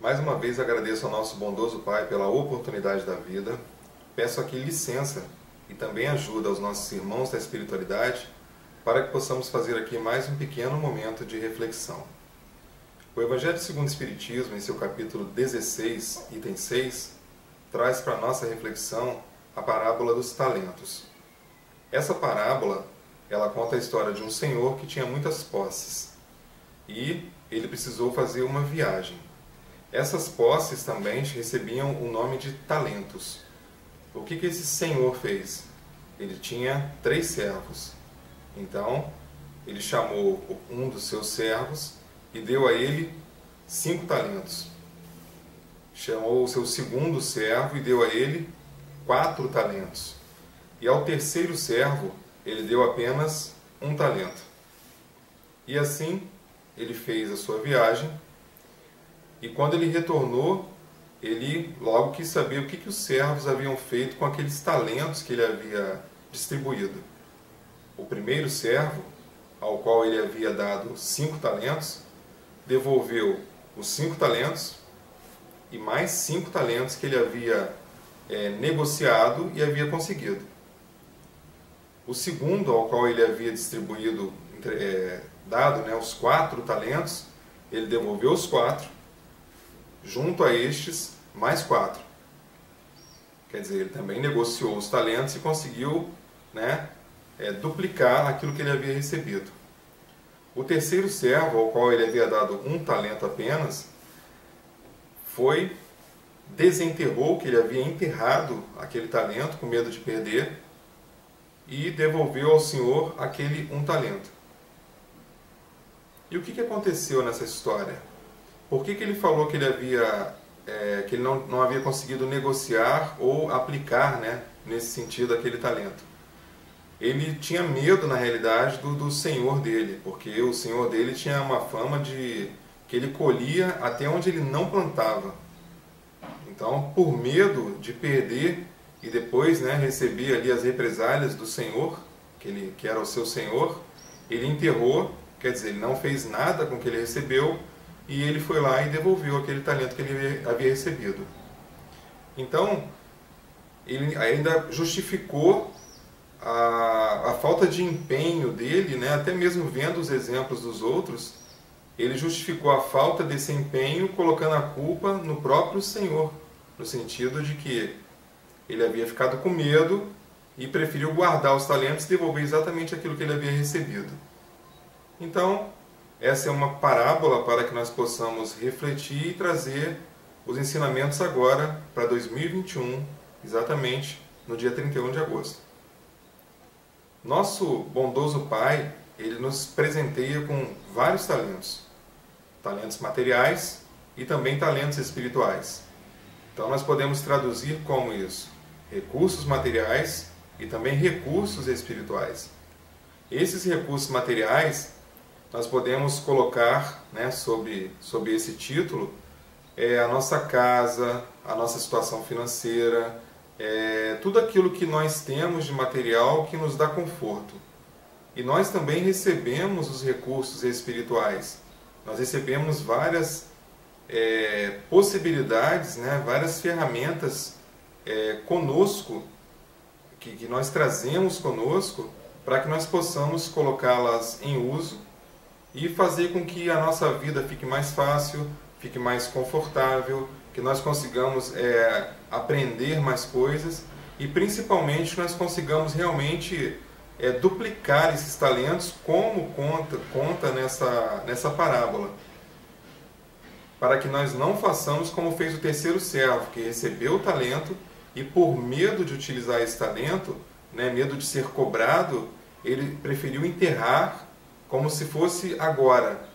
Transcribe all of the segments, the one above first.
Mais uma vez agradeço ao nosso bondoso Pai pela oportunidade da vida. Peço aqui licença e também ajuda aos nossos irmãos da espiritualidade para que possamos fazer aqui mais um pequeno momento de reflexão. O Evangelho segundo o Espiritismo, em seu capítulo 16, item 6, traz para a nossa reflexão a parábola dos talentos. Essa parábola, ela conta a história de um senhor que tinha muitas posses e ele precisou fazer uma viagem. Essas posses também recebiam o nome de talentos. O que esse senhor fez? Ele tinha 3 servos. Então, ele chamou um dos seus servos e deu a ele 5 talentos. Chamou o seu segundo servo e deu a ele 4 talentos. E ao terceiro servo, ele deu apenas 1 talento. E assim, ele fez a sua viagem. E quando ele retornou, ele logo quis saber o que os servos haviam feito com aqueles talentos que ele havia distribuído. O primeiro servo, ao qual ele havia dado 5 talentos, devolveu os 5 talentos e mais 5 talentos que ele havia negociado e havia conseguido. O segundo, ao qual ele havia distribuído, dado os 4 talentos, ele devolveu os 4, junto a estes, mais 4. Quer dizer, ele também negociou os talentos e conseguiu duplicar aquilo que ele havia recebido. O terceiro servo, ao qual ele havia dado 1 talento apenas, desenterrou, que ele havia enterrado aquele talento com medo de perder, e devolveu ao senhor aquele 1 talento. E o que aconteceu nessa história? Por que ele falou que ele não havia conseguido negociar ou aplicar, nesse sentido, aquele talento? Ele tinha medo, na realidade, do senhor dele, porque o senhor dele tinha uma fama de que ele colhia até onde ele não plantava. Então, por medo de perder e depois receber ali as represálias do senhor, que era o seu senhor, ele enterrou, quer dizer, ele não fez nada com o que ele recebeu, e ele foi lá e devolveu aquele talento que ele havia recebido. Então, ele ainda justificou a falta de empenho dele, até mesmo vendo os exemplos dos outros, ele justificou a falta desse empenho colocando a culpa no próprio Senhor, no sentido de que ele havia ficado com medo e preferiu guardar os talentos e devolver exatamente aquilo que ele havia recebido. Então, essa é uma parábola para que nós possamos refletir e trazer os ensinamentos agora para 2021, exatamente no dia 31 de agosto. Nosso bondoso Pai, ele nos presenteia com vários talentos. Talentos materiais e também talentos espirituais. Então nós podemos traduzir como isso: recursos materiais e também recursos espirituais. Esses recursos materiais nós podemos colocar sob esse título a nossa casa, a nossa situação financeira, tudo aquilo que nós temos de material que nos dá conforto. E nós também recebemos os recursos espirituais. Nós recebemos várias possibilidades, várias ferramentas conosco, que nós trazemos conosco para que nós possamos colocá-las em uso e fazer com que a nossa vida fique mais fácil, fique mais confortável, que nós consigamos aprender mais coisas e principalmente nós consigamos realmente duplicar esses talentos, como conta nessa parábola. Para que nós não façamos como fez o terceiro servo, que recebeu o talento e por medo de utilizar esse talento, medo de ser cobrado, ele preferiu enterrar como se fosse agora.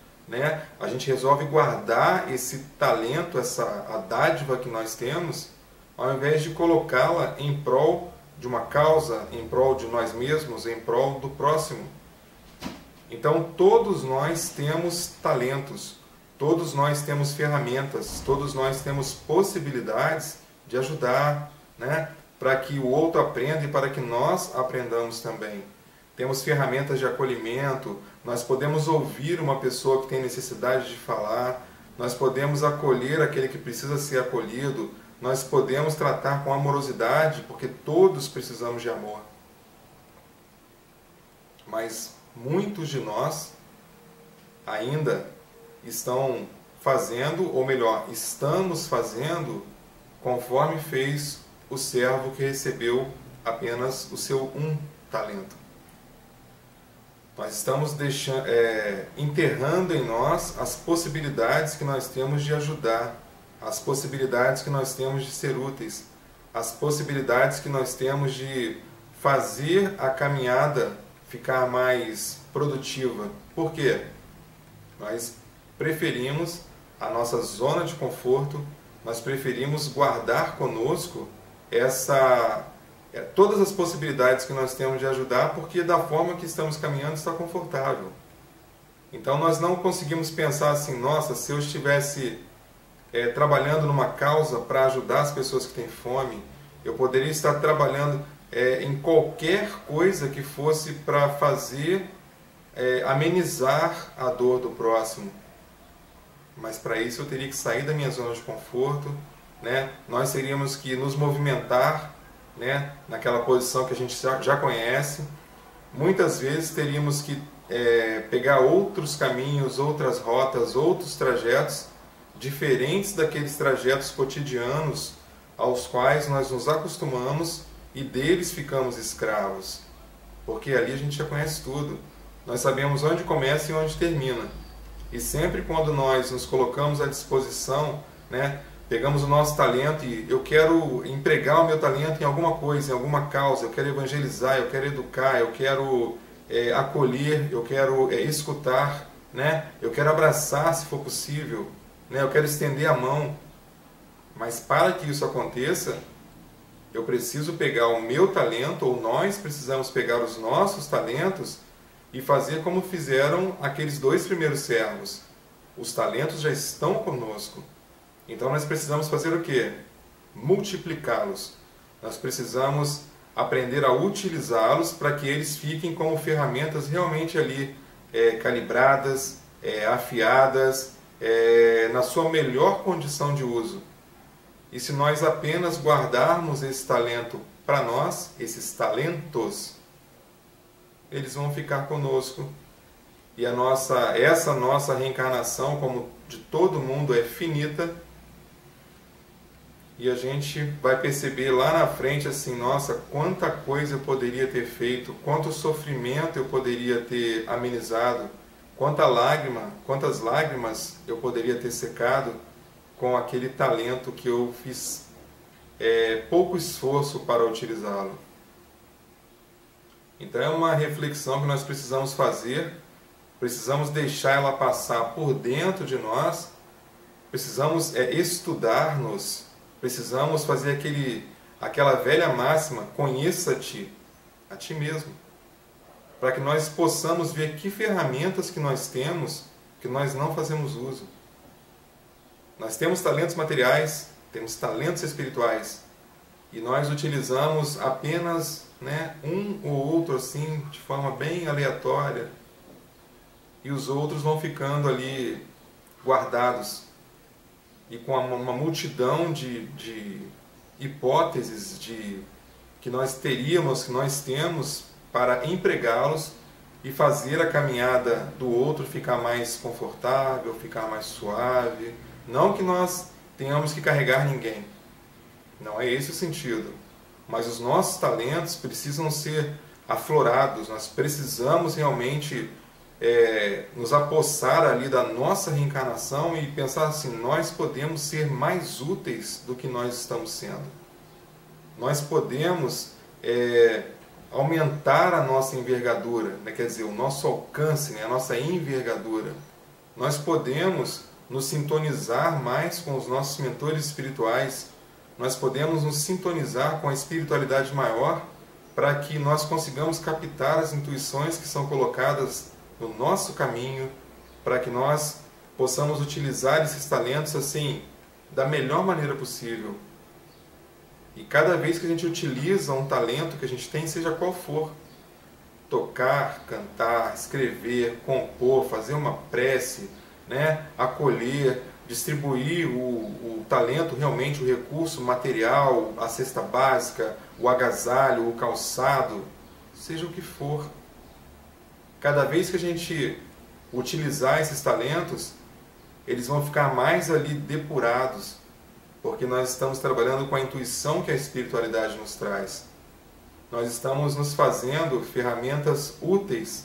A gente resolve guardar esse talento, a dádiva que nós temos, ao invés de colocá-la em prol de uma causa, em prol de nós mesmos, em prol do próximo. Então todos nós temos talentos, todos nós temos ferramentas, todos nós temos possibilidades de ajudar, para que o outro aprenda e para que nós aprendamos também. Temos ferramentas de acolhimento, nós podemos ouvir uma pessoa que tem necessidade de falar, nós podemos acolher aquele que precisa ser acolhido, nós podemos tratar com amorosidade, porque todos precisamos de amor. Mas muitos de nós ainda estão fazendo, ou melhor, estamos fazendo conforme fez o servo que recebeu apenas o seu talento. Nós estamos enterrando em nós as possibilidades que nós temos de ajudar, as possibilidades que nós temos de ser úteis, as possibilidades que nós temos de fazer a caminhada ficar mais produtiva. Por quê? Nós preferimos a nossa zona de conforto, nós preferimos guardar conosco todas as possibilidades que nós temos de ajudar, porque da forma que estamos caminhando está confortável. Então nós não conseguimos pensar assim, nossa, se eu estivesse trabalhando numa causa para ajudar as pessoas que têm fome, eu poderia estar trabalhando em qualquer coisa que fosse para fazer amenizar a dor do próximo. Mas para isso eu teria que sair da minha zona de conforto, né? Nós teríamos que nos movimentar, né? Naquela posição que a gente já conhece. Muitas vezes teríamos que pegar outros caminhos, outras rotas, outros trajetos, diferentes daqueles trajetos cotidianos aos quais nós nos acostumamos e deles ficamos escravos. Porque ali a gente já conhece tudo. Nós sabemos onde começa e onde termina. E sempre quando nós nos colocamos à disposição, né, pegamos o nosso talento e eu quero empregar o meu talento em alguma coisa, em alguma causa, eu quero evangelizar, eu quero educar, eu quero acolher, eu quero escutar, né, eu quero abraçar se for possível, né, eu quero estender a mão. Mas para que isso aconteça, eu preciso pegar o meu talento, ou nós precisamos pegar os nossos talentos e fazer como fizeram aqueles 2 primeiros servos. Os talentos já estão conosco. Então nós precisamos fazer o quê? Multiplicá-los. Nós precisamos aprender a utilizá-los para que eles fiquem como ferramentas realmente ali calibradas, afiadas, na sua melhor condição de uso. E se nós apenas guardarmos esse talento para nós, esses talentos, eles vão ficar conosco. E essa nossa reencarnação, como de todo mundo, é finita. E a gente vai perceber lá na frente assim, nossa, quanta coisa eu poderia ter feito, quanto sofrimento eu poderia ter amenizado, quantas lágrimas eu poderia ter secado com aquele talento que eu fiz pouco esforço para utilizá-lo. Então é uma reflexão que nós precisamos fazer, precisamos deixar ela passar por dentro de nós, precisamos estudar-nos, precisamos fazer aquela velha máxima, conheça-te, a ti mesmo, para que nós possamos ver que ferramentas que nós temos que nós não fazemos uso. Nós temos talentos materiais, temos talentos espirituais, e nós utilizamos apenas um ou outro assim, de forma bem aleatória, e os outros vão ficando ali guardados, e com uma multidão de hipóteses que nós temos para empregá-los e fazer a caminhada do outro ficar mais confortável, ficar mais suave. Não que nós tenhamos que carregar ninguém, não é esse o sentido, mas os nossos talentos precisam ser aflorados, nós precisamos realmente nos apossar ali da nossa reencarnação e pensar assim, nós podemos ser mais úteis do que nós estamos sendo. Nós podemos aumentar a nossa envergadura, quer dizer, o nosso alcance, a nossa envergadura. Nós podemos nos sintonizar mais com os nossos mentores espirituais, nós podemos nos sintonizar com a espiritualidade maior para que nós consigamos captar as intuições que são colocadas no nosso caminho, para que nós possamos utilizar esses talentos assim, da melhor maneira possível. E cada vez que a gente utiliza um talento que a gente tem, seja qual for, tocar, cantar, escrever, compor, fazer uma prece, acolher, distribuir o talento, realmente o recurso material, a cesta básica, o agasalho, o calçado, seja o que for. Cada vez que a gente utilizar esses talentos, eles vão ficar mais ali depurados, porque nós estamos trabalhando com a intuição que a espiritualidade nos traz. Nós estamos nos fazendo ferramentas úteis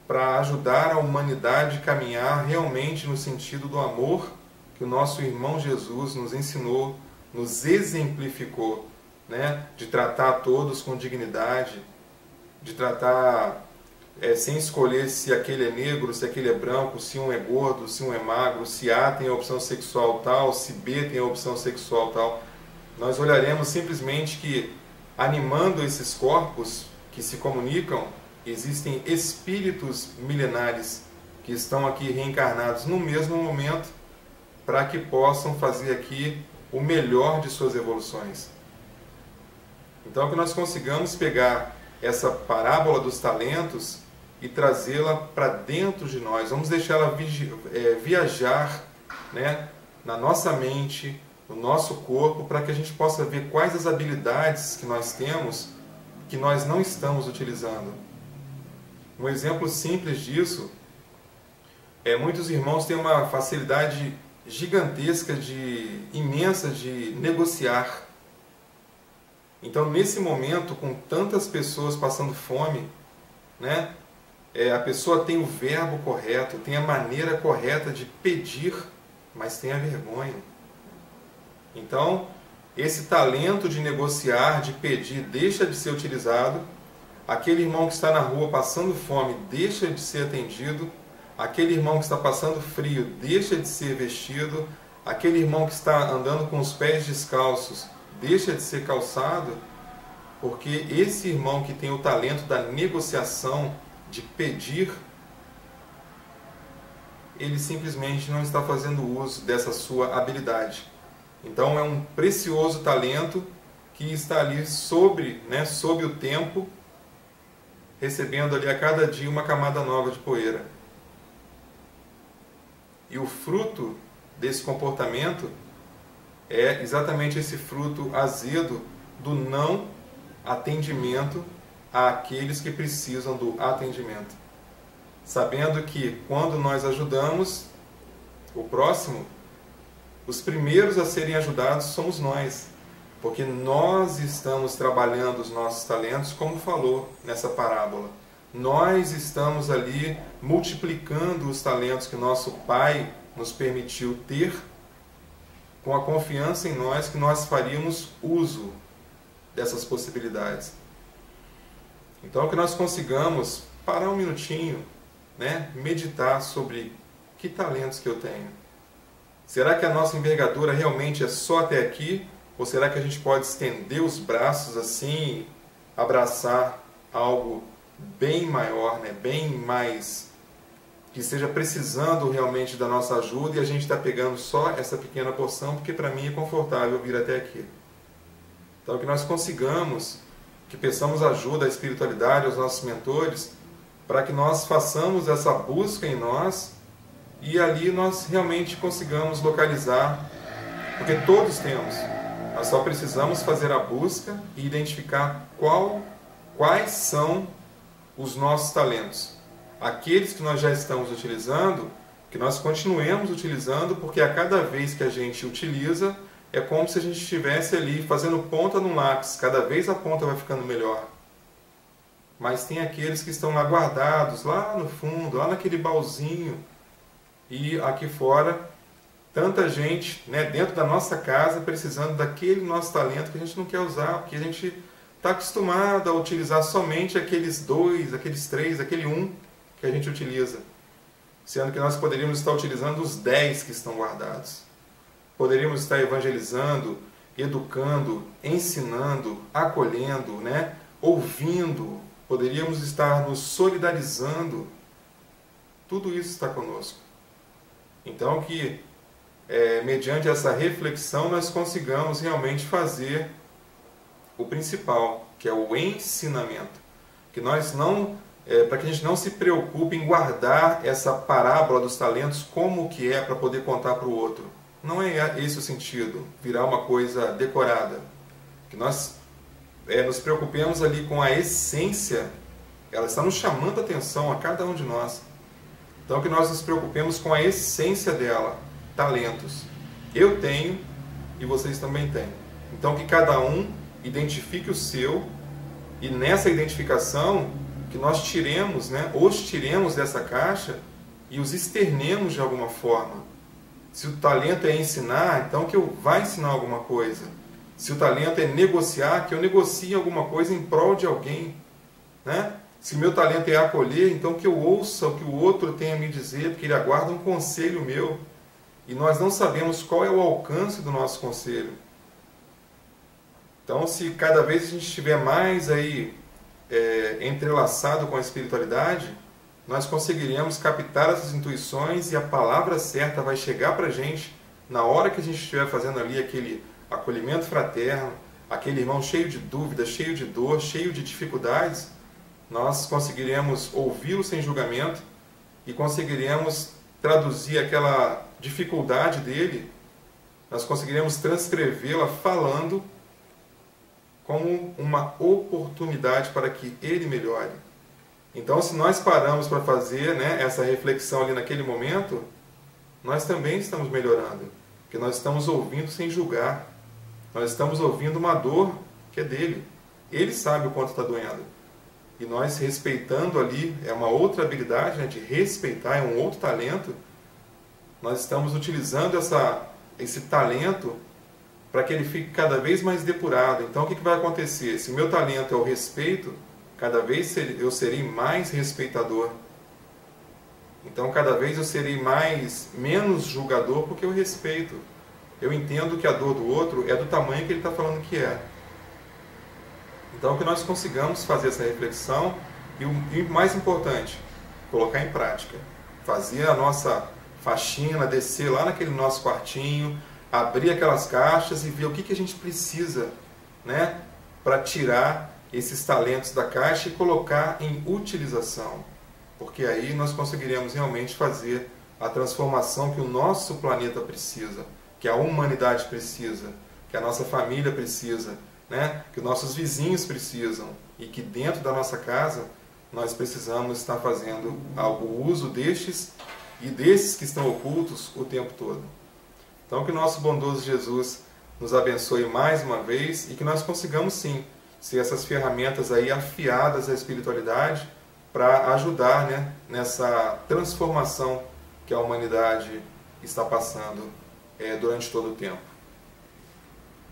para ajudar a humanidade a caminhar realmente no sentido do amor que o nosso irmão Jesus nos ensinou, nos exemplificou, né? De tratar todos com dignidade, de tratar sem escolher se aquele é negro, se aquele é branco, se um é gordo, se um é magro, se A tem a opção sexual tal, se B tem a opção sexual tal. Nós olharemos simplesmente que, animando esses corpos que se comunicam, existem espíritos milenares que estão aqui reencarnados no mesmo momento para que possam fazer aqui o melhor de suas evoluções. Então, que nós consigamos pegar essa parábola dos talentos e trazê-la para dentro de nós. Vamos deixar ela viajar, né, na nossa mente, no nosso corpo, para que a gente possa ver quais as habilidades que nós temos que nós não estamos utilizando. Um exemplo simples disso é muitos irmãos têm uma facilidade gigantesca, imensa de negociar. Então, nesse momento, com tantas pessoas passando fome, né, a pessoa tem o verbo correto, tem a maneira correta de pedir, mas tem a vergonha. Então, esse talento de negociar, de pedir, deixa de ser utilizado. Aquele irmão que está na rua passando fome deixa de ser atendido. Aquele irmão que está passando frio deixa de ser vestido. Aquele irmão que está andando com os pés descalços deixa de ser calçado, porque esse irmão que tem o talento da negociação, de pedir, ele simplesmente não está fazendo uso dessa sua habilidade. Então é um precioso talento que está ali sob o tempo, recebendo ali a cada dia uma camada nova de poeira. E o fruto desse comportamento é exatamente esse fruto azedo do não atendimento àqueles que precisam do atendimento. Sabendo que quando nós ajudamos o próximo, os primeiros a serem ajudados somos nós, porque nós estamos trabalhando os nossos talentos, como falou nessa parábola. Nós estamos ali multiplicando os talentos que nosso Pai nos permitiu ter, com a confiança em nós que nós faríamos uso dessas possibilidades. Então, que nós consigamos parar um minutinho, né, meditar sobre que talentos que eu tenho. Será que a nossa envergadura realmente é só até aqui? Ou será que a gente pode estender os braços assim, abraçar algo bem maior, né, bem mais, que esteja precisando realmente da nossa ajuda, e a gente está pegando só essa pequena porção, porque para mim é confortável vir até aqui. Então, que nós consigamos, que peçamos ajuda à espiritualidade, aos nossos mentores, para que nós façamos essa busca em nós e ali nós realmente consigamos localizar, porque todos temos, nós só precisamos fazer a busca e identificar quais são os nossos talentos. Aqueles que nós já estamos utilizando, que nós continuemos utilizando, porque a cada vez que a gente utiliza, é como se a gente estivesse ali fazendo ponta no lápis, cada vez a ponta vai ficando melhor. Mas tem aqueles que estão lá guardados, lá no fundo, lá naquele baúzinho, e aqui fora, tanta gente, né, dentro da nossa casa, precisando daquele nosso talento que a gente não quer usar, porque a gente está acostumado a utilizar somente aqueles 2, aqueles 3, aquele 1 que a gente utiliza, sendo que nós poderíamos estar utilizando os 10 que estão guardados. Poderíamos estar evangelizando, educando, ensinando, acolhendo, né, ouvindo, poderíamos estar nos solidarizando. Tudo isso está conosco. Então que, mediante essa reflexão, nós consigamos realmente fazer o principal, que é o ensinamento. Que nós não para que a gente não se preocupe em guardar essa parábola dos talentos como que é para poder contar para o outro. Não é esse o sentido, virar uma coisa decorada. Que nós nos preocupemos ali com a essência, ela está nos chamando a atenção a cada um de nós. Então que nós nos preocupemos com a essência dela, talentos. Eu tenho e vocês também têm. Então que cada um identifique o seu e nessa identificação que nós tiremos, os tiremos dessa caixa e os externemos de alguma forma. Se o talento é ensinar, então que eu vá ensinar alguma coisa. Se o talento é negociar, que eu negocie alguma coisa em prol de alguém. Se o meu talento é acolher, então que eu ouça o que o outro tem a me dizer, porque ele aguarda um conselho meu. E nós não sabemos qual é o alcance do nosso conselho. Então, se cada vez a gente estiver mais entrelaçado com a espiritualidade, nós conseguiremos captar essas intuições e a palavra certa vai chegar para a gente na hora que a gente estiver fazendo ali aquele acolhimento fraterno, aquele irmão cheio de dúvidas, cheio de dor, cheio de dificuldades. Nós conseguiremos ouvi-lo sem julgamento e conseguiremos traduzir aquela dificuldade dele, nós conseguiremos transcrevê-la falando como uma oportunidade para que ele melhore. Então, se nós paramos para fazer essa reflexão ali naquele momento, nós também estamos melhorando, porque nós estamos ouvindo sem julgar, nós estamos ouvindo uma dor que é dele, ele sabe o quanto está doendo. E nós respeitando ali, é uma outra habilidade de respeitar, é um outro talento, nós estamos utilizando esse talento para que ele fique cada vez mais depurado. Então o que vai acontecer? Se o meu talento é o respeito, cada vez eu serei mais respeitador. Então cada vez eu serei menos julgador porque eu respeito. Eu entendo que a dor do outro é do tamanho que ele está falando que é. Então que nós consigamos fazer essa reflexão e o mais importante, colocar em prática. Fazer a nossa faxina, descer lá naquele nosso quartinho, abrir aquelas caixas e ver o que a gente precisa para tirar esses talentos da caixa e colocar em utilização. Porque aí nós conseguiremos realmente fazer a transformação que o nosso planeta precisa, que a humanidade precisa, que a nossa família precisa, que os nossos vizinhos precisam e que dentro da nossa casa nós precisamos estar fazendo o uso destes e desses que estão ocultos o tempo todo. Então que o nosso bondoso Jesus nos abençoe mais uma vez e que nós consigamos sim ser essas ferramentas afiadas à espiritualidade para ajudar nessa transformação que a humanidade está passando durante todo o tempo.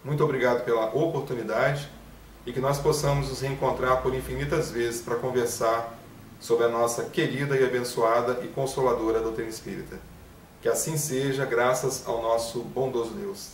Muito obrigado pela oportunidade e que nós possamos nos reencontrar por infinitas vezes para conversar sobre a nossa querida e abençoada e consoladora doutrina espírita. Que assim seja, graças ao nosso bondoso Deus.